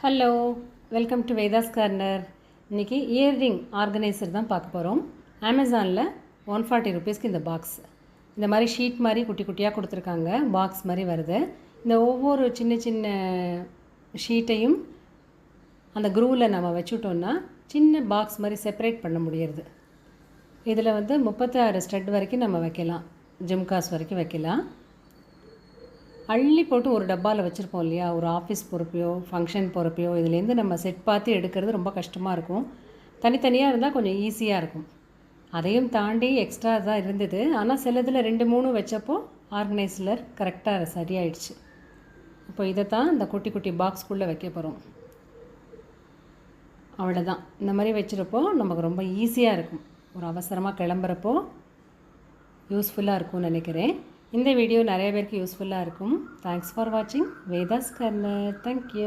Hello, welcome to Vedas corner. இன்றைக்கி earring organiser தான் பார்க்க போகிறோம். அமேசானில் 140 ருபீஸ்க்கு இந்த பாக்ஸ், இந்த மாதிரி ஷீட் மாதிரி குட்டி குட்டியாக கொடுத்துருக்காங்க. பாக்ஸ் மாதிரி வருது. இந்த ஒவ்வொரு சின்ன சின்ன ஷீட்டையும் அந்த க்ரூவில் நம்ம வச்சுட்டோன்னா சின்ன பாக்ஸ் மாதிரி செப்பரேட் பண்ண முடியாது. இதில் 36 ஸ்டட் வரைக்கும் நம்ம வைக்கலாம், ஜிம்காஸ் வரைக்கும் வைக்கலாம். அள்ளி போட்டு ஒரு டப்பாவில் வச்சுருப்போம் இல்லையா, ஒரு ஆஃபீஸ் போகிறப்பையோ ஃபங்க்ஷன் போகிறப்பையோ இதுலேருந்து நம்ம செட் பார்த்து எடுக்கிறது ரொம்ப கஷ்டமாக இருக்கும். தனித்தனியாக இருந்தால் கொஞ்சம் ஈஸியாக இருக்கும். அதையும் தாண்டி எக்ஸ்ட்ரா தான் இருந்தது. ஆனால் சிலதில் 2-3 வச்சப்போ ஆர்கனைசர் கரெக்டாக சரியாயிடுச்சு. இப்போ இதை தான் இந்த குட்டி குட்டி பாக்ஸ்குள்ளே வைக்க போகிறோம். அவ்வளோதான். இந்த மாதிரி வச்சுருப்போ நமக்கு ரொம்ப ஈஸியாக இருக்கும். ஒரு அவசரமாக கிளம்புறப்போ யூஸ்ஃபுல்லாக இருக்கும்னு நினைக்கிறேன். இந்த வீடியோ நிறைய பேருக்கு யூஸ்ஃபுல்லாக இருக்கும். தேங்க்ஸ் ஃபார் வாட்சிங் வேதாஸ் கார்னர். தேங்க்யூ.